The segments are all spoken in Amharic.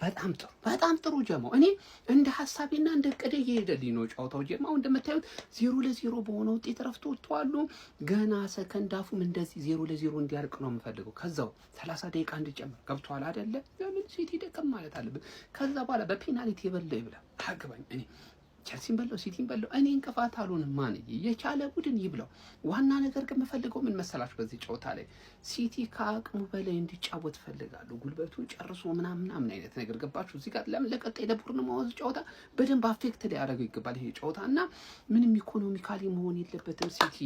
በጣም ጥሩ ጀማው። እኔ እንደ ሐሳቤና እንደ ቅዴ እየሄደልኝ ነው ጨዋታው ጀማው። እንደምታዩት 0-0 በሆነ ውጤት ረፍቶ ወጥቷል። ገና ሰከንድ አፉም እንደዚህ 0-0 እንዲያርቅ ነው የምፈልገው። ከዛው 30 ደቂቃ እንዲጨምር ገብቷል አይደለ? ለምን ሲቲ ደከም ማለት አለበት። ከዛ በኋላ በፔናልቲ የበላ ይብላ አገባኝ እኔ ቸልሲን በለው ሲቲን በለው እኔ እንቅፋት አልሆንም። ማን የቻለ ቡድን ይብላው። ዋና ነገር ግን የምፈልገው ምን መሰላችሁ? በዚህ ጨዋታ ላይ ሲቲ ከአቅሙ በላይ እንዲጫወት ፈልጋለሁ። ጉልበቱን ጨርሶ ምናምን አይነት ነገር ገባችሁ? እዚህ ጋር ለምን ለቀጣይ ለቡርንማውዝ ጨዋታ በደንብ አፌክት ሊያደርገው ይገባል ይሄ ጨዋታ እና ምንም ኢኮኖሚካሊ መሆን የለበትም። ሲቲ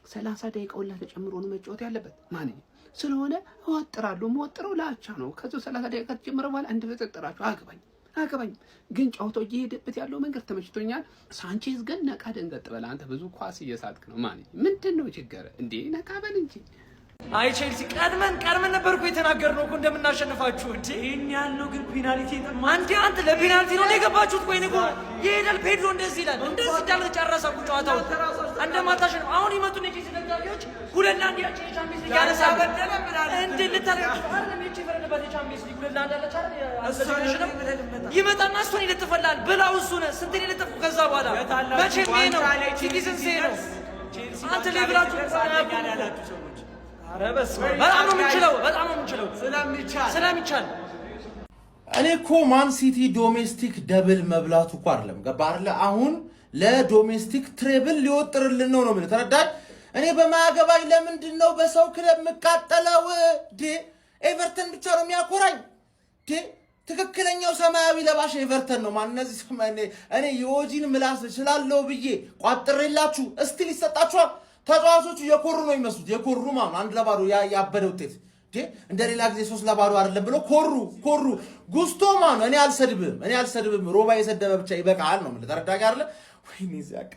30 ደቂቃውን ላይ ተጨምሮ ነው መጫወት ያለበት ማን ስለሆነ እወጥራለሁ። መወጥረው ላቻ ነው። ከዚህ 30 ደቂቃ ተጨምሮ በኋላ እንደተጠራችሁ አገባኝ ግን ጨዋታው እየሄደበት ያለው መንገድ ተመችቶኛል። ሳንቼዝ ግን ነቃ ደንገጥ በል አንተ ብዙ ኳስ እየሳትክ ነው ማለት ምንድነው ችግር እንዴ? ነቃ በል እንጂ። አይ ቼልሲ ቀድመን ነበር እኮ የተናገርነው እኮ እንደምናሸንፋችሁ እንዴ። ይሄን ያለው ግን ፔናልቲ አንተ ለፔናልቲ ነው የገባችሁት። ቆይ ነው ይሄዳል ፔድሮ እንደዚህ ይላል እንደዚህ እንዳለ ጨረሰ እኮ ጨዋታው እንደማታሸንፍ። አሁን ይመጡን የቼልሲ ደጋፊዎች ሁለና አንድ ያቺ ቻምፒየንስ ሊግ ያነሳ በደለ ብላል እንዴ ልታረጋግጡ አይደለም? የቼ ፈረደበት የቻምፒየንስ ሊግ ሁለና አንድ አለች አይደል? ይመጣና እሱን ይለጥፈላል ብላው እሱን ስንት ይለጥፉ። ከዛ በኋላ መቼም ይሄ ነው ሲቲዝን ሴ ነው አንተ ለብላችሁ ያላችሁ ሰዎች በጣም ነው የምንችለው ስለሚቻል እኔ እኮ ማን ሲቲ ዶሜስቲክ ደብል መብላቱ እኮ አይደለም ገባ አይደለ? አሁን ለዶሜስቲክ ትሬብል ሊወጥርልን ነው ማለት ተረዳኝ። እኔ በማያገባኝ ለምንድን ነው በሰው ክለብ መቃጠለው? ኤቨርተን ብቻ ነው የሚያኮራኝ። ትክክለኛው ሰማያዊ ለባሽ ኤቨርተን ነው። ማን እነዚህ እኔ የኦጂን ምላስ ስላለው ብዬ ቋጥሬላችሁ እስቲል ይሰጣችኋል። ተጫዋቾቹ የኮሩ ነው የሚመስሉት። የኮሩ ማለት 1-0 ያበደ ውጤት እንደ ሌላ ጊዜ 3-0 አይደለም ብሎ ኮሩ ጉስቶ ማለት እኔ አልሰድብም። ሮባ የሰደበ ብቻ ይበቃል ነው ማለት ተረዳጋ አይደለ? ወይኔ ዚያቅ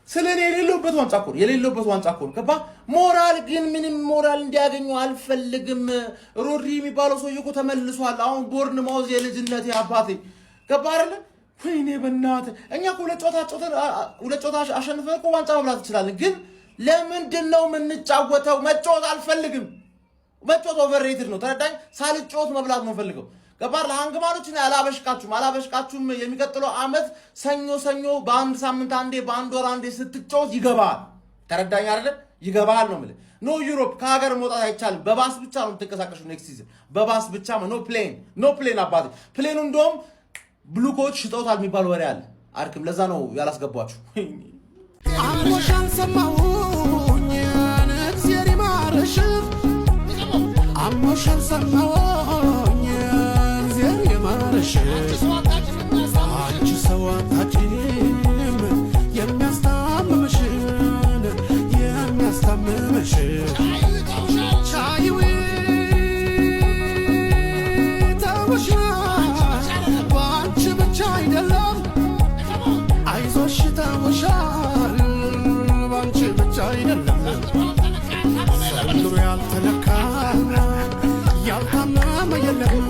ስለኔ የሌለበት ዋንጫ እኮ ገባ። ሞራል ግን ምንም ሞራል እንዲያገኙ አልፈልግም። ሮድሪ የሚባለው ሰውዬ እኮ ተመልሷል። አሁን ቦርንማውዝ የልጅነት አባቴ ገባ አይደለ? ወይኔ በእናትህ እኛ እኮ ሁለት ጨዋታ አሸንፈን እኮ ዋንጫ መብላት እንችላለን። ግን ለምንድን ነው የምንጫወተው? መጫወት አልፈልግም። መጫወት ኦቨርሬትድ ነው ተረዳኝ። ሳልጫወት መብላት ነው ፈልገው ገባር ለሃንግማኖች ነው አላበሽቃችሁም። የሚቀጥለው አመት ሰኞ በአንድ ሳምንት አንዴ በአንድ ወር አንዴ ስትጫወት ይገባል። ተረዳኝ አይደል? ይገባል ነው ማለት ኖ ዩሮፕ ከሀገር መውጣት አይቻልም። በባስ ብቻ ነው የምትንቀሳቀሹ ኔክስት ሲዝን በባስ ብቻ ኖ ፕሌን አባቴ። ፕሌኑ እንደውም ብሉኮች ሽጠውታል የሚባል ወሬ አለ። አርክም ለዛ ነው ያላስገባችሁ። አሞሻን ሰማሁኝ እግዚአብሔር ይማርሽ አሞሻን ሰማሁኝ እግዚአብሔር ይማርሽ አንቺ ሰው አታጭም የሚያስታምምሽ ቻይዊ ተውሻ ባንቺ ብቻ አይደለም አይዞሽ ተውሻል ባንቺ ብቻ አይደለም ሰምሮ ያልተለካ ያልታመመ የለም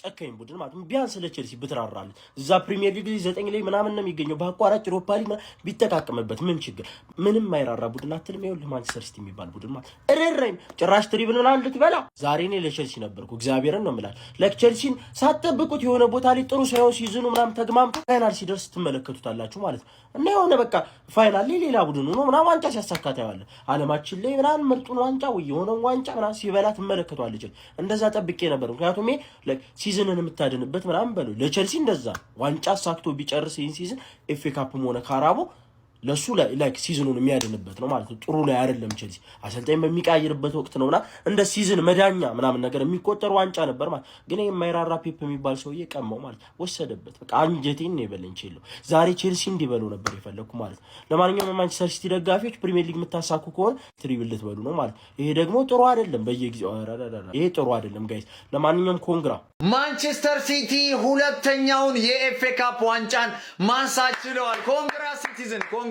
ጨካኝ ቡድን ማለት ቢያንስ ለቼልሲ ብትራራለት እዛ ፕሪሚየር ሊግ 9 ላይ ምናምን ነው የሚገኘው። በአቋራጭ ዩሮፓ ሊግ ቢተካከመበት ምን ችግር? ምንም ማይራራ ቡድን አትልም። ይኸውልህ ማንቸስተር ሲቲ የሚባል ቡድን ማለት እረረኝ ጭራሽ ትሪብልን አንድ ትበላ። ዛሬ እኔ ለቼልሲ ነበርኩ እግዚአብሔርን ነው የምላል። ለቼልሲን ሳትጠብቁት የሆነ ቦታ ላይ ጥሩ ሳይሆን ሲዝኑ ምናምን ተግማምቶ ፋይናል ሲደርስ ትመለከቱታላችሁ ማለት ነው። እና የሆነ በቃ ፋይናል ላይ ሌላ ቡድን ሆኖ ምናምን ዋንጫ ሲያሳካ ታያለህ። ዓለማችን ላይ ምናምን ምርጡን ዋንጫ ወይ የሆነ ዋንጫ ምናምን ሲበላ ትመለከቷለች። እንደዛ ጠብቄ ነበር። ምክንያቱም ሲዝንን የምታድንበት ምናምን በለው ለቼልሲ እንደዛ ዋንጫ ሳክቶ ቢጨርስ ይሄን ሲዝን ኤፍኤ ካፕም ሆነ ካራቦ ለሱ ላይክ ሲዝኑን የሚያድንበት ነው ማለት ነው። ጥሩ ላይ አይደለም ቼልሲ አሰልጣኝ በሚቀያየርበት ወቅት ነውና እንደ ሲዝን መዳኛ ምናምን ነገር የሚቆጠር ዋንጫ ነበር ማለት ግን የማይራራ ፔፕ የሚባል ሰውዬ ቀማው ማለት ወሰደበት። በቃ አንጀቴን ነው የበለኝ ቼልሲ ዛሬ ቼልሲ እንዲበሉ ነበር የፈለኩ ማለት። ለማንኛውም ማንቸስተር ሲቲ ደጋፊዎች ፕሪሚየር ሊግ የምታሳኩ ከሆነ ትሪብል ልትበሉ ነው ማለት። ይሄ ደግሞ ጥሩ አይደለም። በየጊዜው ይሄ ጥሩ አይደለም ጋይስ። ለማንኛውም ኮንግራ ማንቸስተር ሲቲ ሁለተኛውን የኤፍኤ ካፕ ዋንጫን ማንሳት ችለዋል። ኮንግራ ሲቲዝን ኮንግራ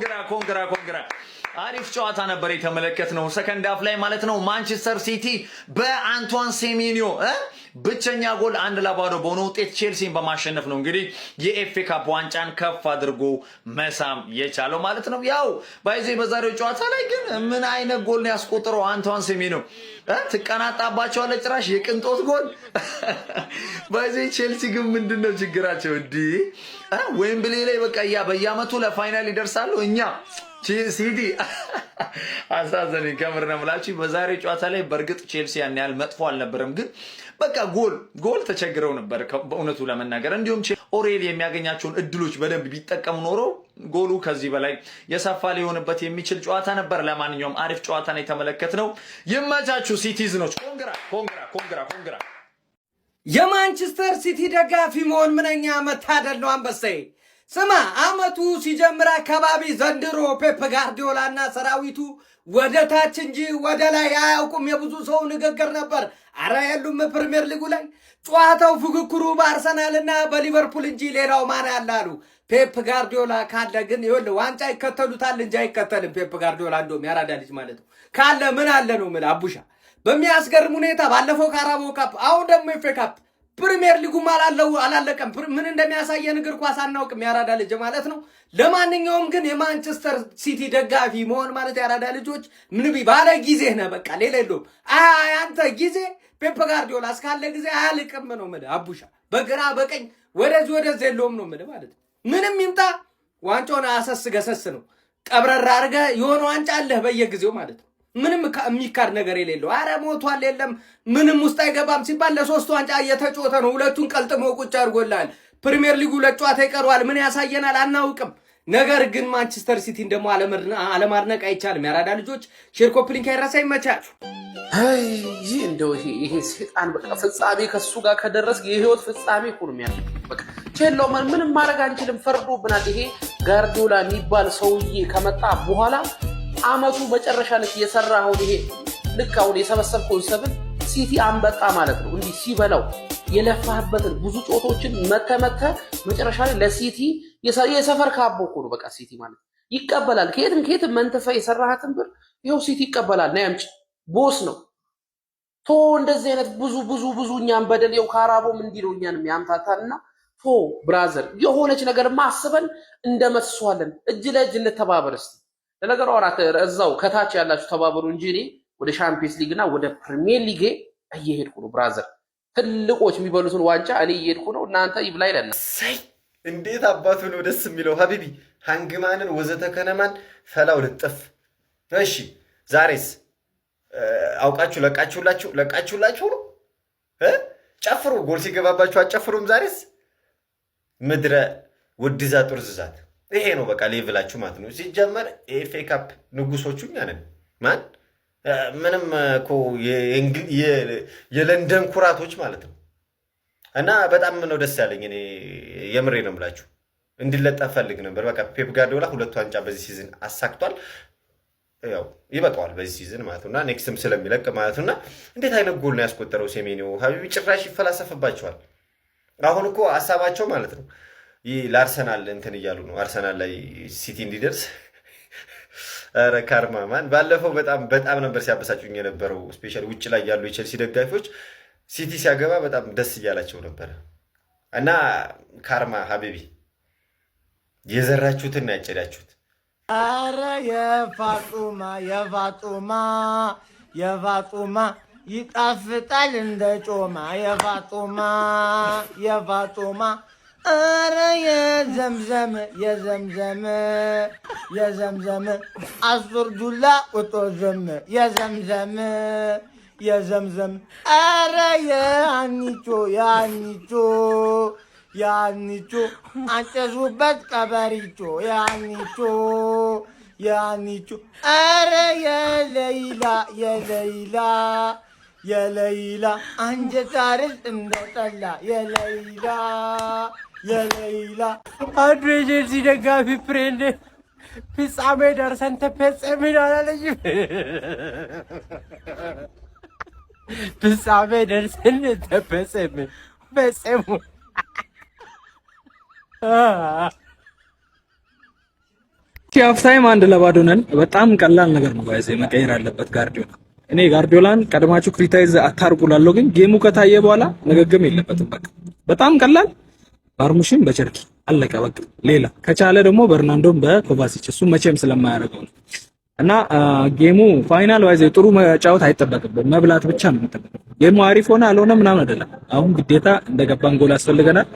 አሪፍ ጨዋታ ነበር የተመለከትነው ሰከንድ ሃፍ ላይ ማለት ነው። ማንቸስተር ሲቲ በአንቷን ሴሜንዮ ብቸኛ ጎል 1-0 በሆነ ውጤት ቼልሲን በማሸነፍ ነው እንግዲህ የኤፍኤ ካፕ ዋንጫን ከፍ አድርጎ መሳም የቻለው ማለት ነው። ያው ባይዜ በዛሬው ጨዋታ ላይ ግን ምን አይነት ጎል ነው ያስቆጠረው አንቷን ሴሜንዮ ትቀናጣባቸዋለህ ጭራሽ የቅንጦት ጎል ባይዜ ቼልሲ ግን ምንድነው ችግራቸው እንዴ? ዌምብሌ ላይ በቃ በየአመቱ ለፋይናል ይደርሳሉ እኛ ሲቲ አሳዘነኝ ከምር ነው የምላችሁ። በዛሬው ጨዋታ ላይ በእርግጥ ቼልሲ ያን ያህል መጥፎ አልነበረም፣ ግን በቃ ጎል ተቸግረው ነበር በእውነቱ ለመናገር። እንዲሁም ኦሬል የሚያገኛቸውን እድሎች በደንብ ቢጠቀሙ ኖሮ ጎሉ ከዚህ በላይ የሰፋ ሊሆንበት የሚችል ጨዋታ ነበር። ለማንኛውም አሪፍ ጨዋታ ነው የተመለከትነው። ይመቻችሁ ሲቲዝኖች። ኮንግራ። የማንቸስተር ሲቲ ደጋፊ መሆን ምንኛ መታደል ነው አንበሳዬ። ስማ አመቱ ሲጀምር አካባቢ ዘንድሮ ፔፕ ጋርዲዮላና ሰራዊቱ ወደ ታች እንጂ ወደ ላይ አያውቁም የብዙ ሰው ንግግር ነበር። አረ የሉም ፕሪሚየር ሊጉ ላይ ጨዋታው ፉክክሩ በአርሰናልና በሊቨርፑል እንጂ ሌላው ማን ያላሉ። ፔፕ ጋርዲዮላ ካለ ግን ይኸውልህ ዋንጫ ይከተሉታል እንጂ አይከተልም። ፔፕ ጋርዲዮላ እንደውም ያራዳ ልጅ ማለት ነው። ካለ ምን አለ ነው ምን አቡሻ በሚያስገርም ሁኔታ ባለፈው ካራቦ ካፕ፣ አሁን ደግሞ ኤፍ ኤ ካፕ ፕሪሚየር ሊጉም አላለቀም። ምን እንደሚያሳየን እግር ኳስ አናውቅም ያራዳ ልጅ ማለት ነው። ለማንኛውም ግን የማንቸስተር ሲቲ ደጋፊ መሆን ማለት ያራዳ ልጆች ምን ባለ ጊዜ ነው በቃ ሌላ የለውም። አንተ ጊዜ ፔፕ ጋርዲዮላ እስካለ ጊዜ አያልቅም ነው ማለት አቡሻ። በግራ በቀኝ ወደዚህ የለውም ነው ማለት ምንም ይምጣ ዋንጫውን አሰስገሰስ ነው ቀብረራ አድርገህ የሆነ ዋንጫ አለህ በየጊዜው ማለት ነው። ምንም የሚካድ ነገር የሌለው አረ ሞቷል የለም ምንም ውስጥ አይገባም ሲባል ለሶስት ዋንጫ እየተጮተ ነው። ሁለቱን ቀልጥሞ ቁጭ አድርጎላል። ፕሪሚየር ሊጉ ለጨዋታ ይቀርዋል። ምን ያሳየናል አናውቅም። ነገር ግን ማንቸስተር ሲቲን ደግሞ አለማድነቅ አይቻልም። ያራዳ ልጆች ሼር ኮፕሊንክ አይረሳ። ይመቻል። አይ እንደው ይሄ ሰይጣን በቃ ፍጻሜ ከሱ ጋር ከደረስ የህይወት ፍጻሜ እኮ ነው የሚያደርግ። በቃ ቼሎ ምንም ማድረግ አንችልም፣ ፈርዶብናል። ይሄ ጋርዲዮላ የሚባል ሰውዬ ከመጣ በኋላ አመቱ መጨረሻ ላይ የሰራው ይሄ ልክ አሁን የሰበሰብከውን ሰብል ሲቲ አንበጣ ማለት ነው። እንዲህ ሲበላው የለፋህበትን ብዙ ጮቶችን መተመተ መጨረሻ ላይ ለሲቲ የሰፈር ካቦ እኮ ነው በቃ ሲቲ ማለት ይቀበላል። ከየትም መንተፈ የሰራሃትን ብር ይኸው ሲቲ ይቀበላል። ነው ያምጭ ቦስ ነው ቶ እንደዚህ አይነት ብዙ እኛም በደል ይኸው ካራቦም እንዲለው እኛንም ያምታታልና ቶ ብራዘር የሆነች ነገር ማስበን እንደመስዋለን። እጅ ለእጅ እንተባበር እስቲ። ለነገሩ አራት እዛው ከታች ያላችሁ ተባበሩ እንጂ እኔ ወደ ሻምፒየንስ ሊግ እና ወደ ፕሪሚየር ሊግ እየሄድኩ ነው ብራዘር። ትልቆች የሚበሉትን ዋንጫ እኔ እየሄድኩ ነው። እናንተ ይብላይ ለና እንዴት አባቱ ነው ደስ የሚለው ሀቢቢ ሃንግማንን ወዘተ ከነማን ፈላው ልጥፍ። እሺ ዛሬስ አውቃችሁ ለቃችሁላችሁ ነው ጨፍሩ። ጎል ሲገባባችሁ አጨፍሩም። ዛሬስ ምድረ ውድዛ ጡርዝዛት ይሄ ነው በቃ ሌቭላችሁ ማለት ነው። ሲጀመር ኤፍኤ ካፕ ንጉሶቹ እኛ ነን። ማን ምንም እኮ የለንደን ኩራቶች ማለት ነው። እና በጣም ነው ደስ ያለኝ እኔ የምሬ ነው የምላችሁ። እንዲለጠፍ ፈልግ ነበር። በቃ ፔፕ ጋርዲዮላ 2 ዋንጫ በዚህ ሲዝን አሳክቷል። ያው ይበቃዋል በዚህ ሲዝን ማለት ነውና ኔክስትም ስለሚለቅ ማለት ነውና እንዴት አይነት ጎል ነው ያስቆጠረው ሴሜንዮ ሀቢቢ። ጭራሽ ይፈላሰፍባቸዋል። አሁን እኮ ሐሳባቸው ማለት ነው ይህ ለአርሰናል እንትን እያሉ ነው። አርሰናል ላይ ሲቲ እንዲደርስ አረ ካርማማን ባለፈው በጣም ነበር ሲያበሳጩኝ የነበረው። ስፔሻሊ ውጭ ላይ ያሉ የቼልሲ ደጋፊዎች ሲቲ ሲያገባ በጣም ደስ እያላቸው ነበር። እና ካርማ ሀቢቢ የዘራችሁትን ያጨዳችሁት። አረ የፋጡማ ይጣፍጣል እንደ ጮማ የፋጡማ አረ የዘምዘም አስር ዱላ ቁጦ ዝም የዘምዘም አረ ያኒቾ አንጨሱበት ቀበሪቾ ያኒቾ አረ የለይላ አንጀታርስ እንደጠላ የለይላ አንዱ የቼልሲ ደጋፊ ፍሬንድ ፍጻሜ ደርሰን ተፈጸምን አላለኝም። ፍጻሜ ደርሰን ተፈጸምን ፈጸሙ። ሃፍ ታይም 1-0 ነን። በጣም ቀላል ነገር ነው። ባይዘ መቀየር አለበት ጋርዲዮላ። እኔ ጋርዲዮላን ቀድማችሁ ክሪቲሳይዝ አታርጉላለሁ፣ ግን ጌሙ ከታየ በኋላ መገገም የለበትም። በቃ በጣም ቀላል ባርሙሽን በቸርኪ አለቀ በቃ። ሌላ ከቻለ ደግሞ በርናንዶም በኮቫሲች እሱ መቼም ስለማያደርገው ነው። እና ጌሙ ፋይናል ዋይዝ ጥሩ መጫወት አይጠበቅብን፣ መብላት ብቻ ነው የሚጠበቅብን። ጌሙ አሪፍ ሆነ አልሆነ ምናምን አይደለም። አሁን ግዴታ እንደገባን ጎል ያስፈልገናል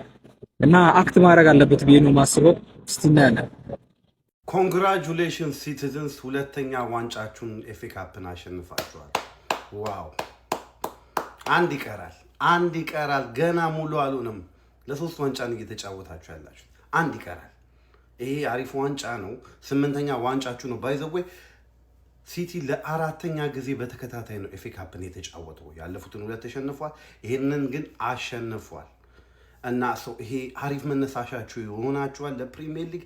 እና አክት ማድረግ አለበት ብዬ ነው የማስበው። እስቲ እናያለን። ኮንግራጁሌሽን ሲቲዝንስ፣ ሁለተኛ ዋንጫችሁን ኤፍ ኤ ካፕን አሸንፋችኋል። ዋው! አንድ ይቀራል። ገና ሙሉ አልሆነም። ለሶስት ዋንጫ ነው እየተጫወታችሁ ያላችሁ። አንድ ይቀራል። ይሄ አሪፍ ዋንጫ ነው። 8ኛ ዋንጫችሁ ነው። ባይ ዘ ዌይ ሲቲ ለአራተኛ ጊዜ በተከታታይ ነው ኤፍ ኤ ካፕን የተጫወተው። ያለፉትን 2 ተሸንፏል፣ ይሄንን ግን አሸንፏል። እና ሰው ይሄ አሪፍ መነሳሻችሁ ይሆናችኋል ለፕሪሚየር ሊግ።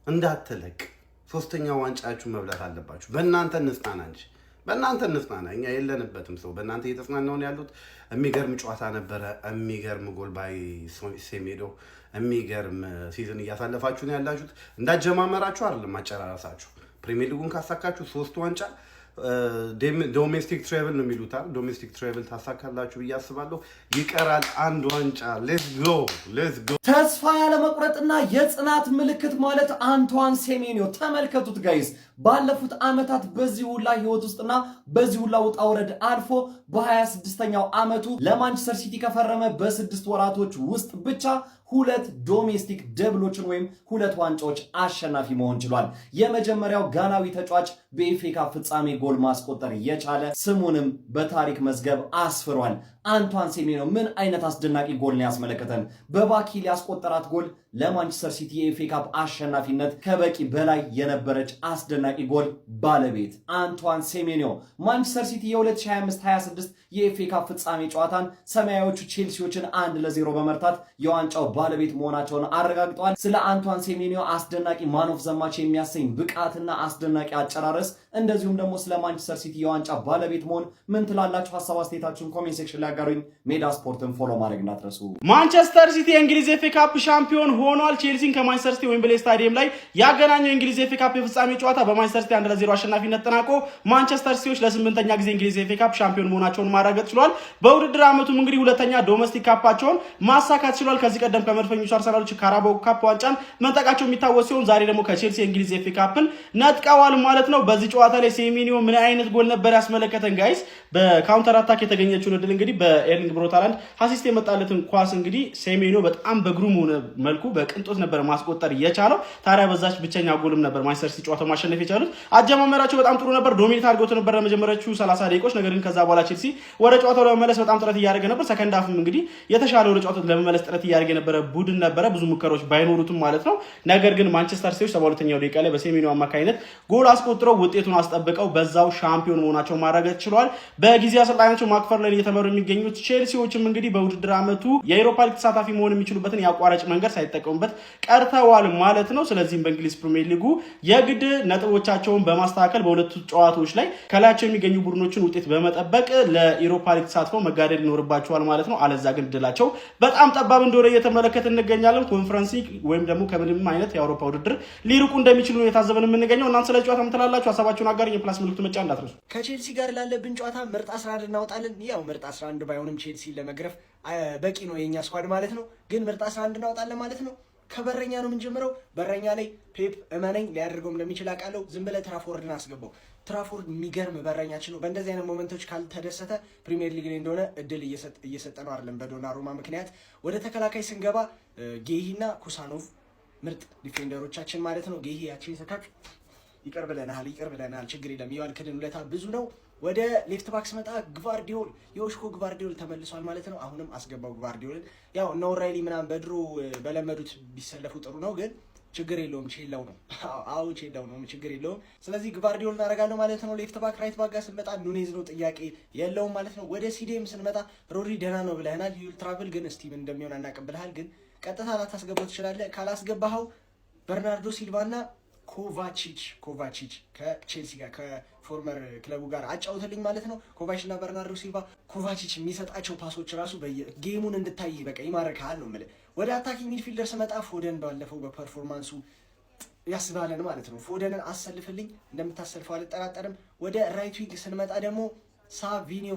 እንዳትለቅ 3ኛ ዋንጫችሁ መብላት አለባችሁ። በእናንተ እንጽናና እንጂ እኛ የለንበትም። ሰው በእናንተ እየተጽናናውን ያሉት። የሚገርም ጨዋታ ነበረ። የሚገርም ጎል ባይ ሴሜዶ። የሚገርም ሲዝን እያሳለፋችሁ ነው ያላችሁት። እንዳጀማመራችሁ አይደለም አጨራረሳችሁ። ፕሪሚየር ሊጉን ካሳካችሁ 3 ዋንጫ ዶሜስቲክ ትሬብል ነው የሚሉታል። ዶሜስቲክ ትሬብል ታሳካላችሁ ብዬ አስባለሁ። ይቀራል 1 ዋንጫ። ሌትስ ጎ። ተስፋ ያለ መቁረጥና የጽናት ምልክት ማለት አንቷን ሴሜንዮ ተመልከቱት ጋይስ። ባለፉት ዓመታት በዚህ ሁላ ህይወት ውስጥና በዚህ ሁላ ውጣ ውረድ አልፎ በ26ኛው ዓመቱ ለማንቸስተር ሲቲ ከፈረመ በ6 ወራቶች ውስጥ ብቻ 2 ዶሜስቲክ ደብሎችን ወይም 2 ዋንጫዎች አሸናፊ መሆን ችሏል። የመጀመሪያው ጋናዊ ተጫዋች በኤፍኤ ካፕ ፍጻሜ ጎል ማስቆጠር የቻለ ስሙንም በታሪክ አስፍሯል። አንቷን ሴሜንዮ ምን አይነት አስደናቂ ጎል ነው ያስመለከተን። በባኪል ያስቆጠራት ጎል ለማንቸስተር ሲቲ የኤፍኤ ካፕ አሸናፊነት ከበቂ በላይ የነበረች አስደናቂ ጎል ባለቤት አንቷን ሴሜንዮ። ማንቸስተር ሲቲ የ2025-26 የኤፍኤ ካፕ ፍጻሜ ጨዋታን ሰማያዊዎቹ ቼልሲዎችን 1-0 በመርታት የዋንጫው ባለቤት መሆናቸውን አረጋግጠዋል። ስለ አንቷን ሴሜንዮ አስደናቂ ማን ኦፍ ዘ ማች የሚያሰኝ ብቃትና አስደናቂ አጨራረስ እንደዚሁም ደግሞ ስለ ማንቸስተር ሲቲ የዋንጫ ባለቤት መሆን ምን ትላላችሁ? ሀሳብ አስተያየታችሁን ኮሜንት ሴክሽን ላይ አጋሩኝ። ሜዳ ስፖርትን ፎሎ ማድረግ እንዳትረሱ። ማንቸስተር ሲቲ የእንግሊዝ ኤፍኤ ካፕ ሻምፒዮን ሆኗል። ቼልሲን ከማንቸስተር ሲቲ ዌምብሌ ስታዲየም ላይ ያገናኘው የእንግሊዝ ኤፍኤ ካፕ የፍጻሜ ጨዋታ በማንቸስተር ሲቲ 1-0 አሸናፊነት ተጠናቆ ማንቸስተር ሲቲዎች ለ8ኛ ጊዜ እንግሊዝ ኤፍኤ ካፕ ሻምፒዮን መሆናቸውን ማረጋገጥ ችሏል። በውድድር ዓመቱም እንግዲህ 2ኛ ዶሜስቲክ ካፓቸውን ማሳካት ችሏል። ከዚህ ቀደም ከመድፈኞቹ አርሰናሎች ካራባኦ ካፕ ዋንጫን መንጠቃቸው የሚታወስ ሲሆን ዛሬ ደግሞ ከቼልሲ የእንግሊዝ ኤፍኤ ካፕን ነጥቀዋል ማለት ነው። በዚህ ጨዋታ ላይ ሴሜንዮ ምን አይነት ጎል ነበር ያስመለከተን ጋይስ? በካውንተር አታክ የተገኘችውን እድል እንግዲህ በኤርሊንግ ብሮት ሃላንድ አሲስት የመጣለትን ኳስ እንግዲህ ሴሜንዮ በጣም በግሩም ሆነ መልኩ በቅንጦት ነበር ማስቆጠር የቻለው። ታዲያ በዛች ብቸኛ ጎልም ነበር ማንቸስተር ሲቲ ጨዋታው ማሸነፍ የቻሉት። አጀማመራቸው በጣም ጥሩ ነበር። ዶሚኔት አድርገውት ነበር ለመጀመሪያዎቹ 30 ደቂቆች። ነገር ግን ከዛ በኋላ ቼልሲ ወደ ጨዋታው ለመመለስ በጣም ጥረት እያደረገ ነበር። ሰከንድ ሃፍም እንግዲህ የተሻለ ወደ ጨዋታው ለመመለስ ጥረት እያደረገ የነበረ ቡድን ነበረ፣ ብዙ ሙከራዎች ባይኖሩትም ማለት ነው። ነገር ግን ማንቸስተር ሲቲዎች 72ኛው ደቂቃ ላይ በሴሜንዮ አማካኝነት ጎል አስቆጥረው ውጤቱን አስጠብቀው በዛው ሻምፒዮን መሆናቸው ማረጋገጥ ችሏል። በጊዜ አሰልጣኛቸው ማክፈርሌን እየተመሩ የሚገኙት ቼልሲዎችም እንግዲህ በውድድር ዓመቱ የአውሮፓ ሊግ ተሳታፊ መሆን የሚችሉበትን የአቋራጭ መንገድ ሳይጠቀሙበት ቀርተዋል ማለት ነው። ስለዚህም በእንግሊዝ ፕሪሚየር ሊጉ የግድ ነጥቦቻቸውን በማስተካከል በሁለቱ ጨዋታዎች ላይ ከላያቸው የሚገኙ ቡድኖችን ውጤት በመጠበቅ ለአውሮፓ ሊግ ተሳትፎ መጋደል ይኖርባቸዋል ማለት ነው። አለዛ ግን ድላቸው በጣም ጠባብ እንደሆነ እየተመለከትን እንገኛለን። ኮንፈረንስ ሊግ ወይም ደግሞ ከምንም አይነት የአውሮፓ ውድድር ሊርቁ እንደሚችሉ ነው የታዘበን የምንገኘው። እናንተ ስለ ጨዋታ ምትላላችሁ? ሀሳባችሁን አጋር። የፕላስ ምልክቱ መጫ እንዳትረሱ። ከቼልሲ ጋር ላለብን ጨዋታ ምርጥ 11 እናወጣለን። ያው ምርጥ 11 ባይሆንም ቼልሲ ለመግረፍ በቂ ነው የኛ ስኳድ ማለት ነው። ግን ምርጥ 11 እናወጣለን ማለት ነው። ከበረኛ ነው የምንጀምረው። በረኛ ላይ ፔፕ እመነኝ ሊያደርገው እንደሚችል አውቃለሁ። ዝም ብለህ ትራፎርድን አስገባው። ትራፎርድ የሚገርም በረኛችን ነው። በእንደዚህ አይነት ሞመንቶች ካልተደሰተ ፕሪሚየር ሊግ ላይ እንደሆነ እድል እየሰጠ ነው አይደለም። በዶናሩማ ምክንያት ወደ ተከላካይ ስንገባ ጌሂና ኩሳኖቭ ምርጥ ዲፌንደሮቻችን ማለት ነው። ጌሂ ያችን ሰካክ ይቅር ብለናል፣ ችግር የለም። የዋልክድን ውለታ ብዙ ነው። ወደ ሌፍት ባክ ስመጣ ግቫርዲዮል የኦሽኮ ግቫርዲዮል ተመልሷል ማለት ነው። አሁንም አስገባው ግቫርዲዮልን። ያው እነ ኦራይሊ ምናምን በድሮ በለመዱት ቢሰለፉ ጥሩ ነው፣ ግን ችግር የለውም። ቼላው ነው ችግር የለውም። ስለዚህ ግቫርዲዮል እናደርጋለሁ ማለት ነው። ሌፍት ባክ ራይት ባክ ጋር ስንመጣ ኑኔዝ ነው፣ ጥያቄ የለውም ማለት ነው። ወደ ሲዲኤም ስንመጣ ሮድሪ ደህና ነው ብለህናል። ዩል ትራቭል ግን እስቲ ምን እንደሚሆን አናውቅም። ግን ቀጥታ ላታስገባው ትችላለህ። ካላስገባኸው በርናርዶ ሲልቫና ኮቫቺች ከቼልሲ ጋር ከፎርመር ክለቡ ጋር አጫውትልኝ ማለት ነው። ኮቫቺች እና በርናርዶ ሲልቫ ኮቫቺች የሚሰጣቸው ፓሶች ራሱ ጌሙን እንድታይ በቃ ይማርካል ነው የምልህ። ወደ አታኪንግ ሚድፊልደር ስመጣ ፎደን ባለፈው በፐርፎርማንሱ ያስባለን ማለት ነው። ፎደንን አሰልፍልኝ፣ እንደምታሰልፈው አልጠራጠርም። ወደ ራይት ዊንግ ስንመጣ ደግሞ ሳቪኒዮ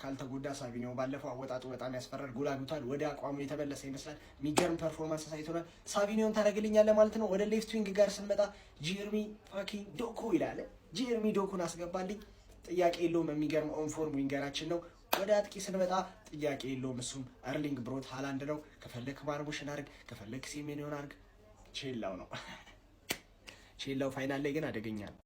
ካልተጎዳ ሳቪኒዮ ባለፈው አወጣጡ በጣም ያስፈራል። ጎል አግብቷል። ወደ አቋሙ የተመለሰ ይመስላል። የሚገርም ፐርፎርማንስ አሳይቶናል። ሳቪኒዮን ታደርግልኛለህ ማለት ነው። ወደ ሌፍት ዊንግ ጋር ስንመጣ ጀርሚ ፋኪንግ ዶኩ ይላል። ጀርሚ ዶኩን አስገባልኝ፣ ጥያቄ የለውም። የሚገርም ኦንፎርም ዊንገራችን ነው። ወደ አጥቂ ስንመጣ ጥያቄ የለውም፣ እሱም አርሊንግ ብሮት ሃላንድ ነው። ከፈለክ ማርሙሽን አድርግ፣ ከፈለክ ሴሜኒዮን አድርግ። ቼላው ነው ቼላው ፋይናል ላይ ግን አደገኛ ነው።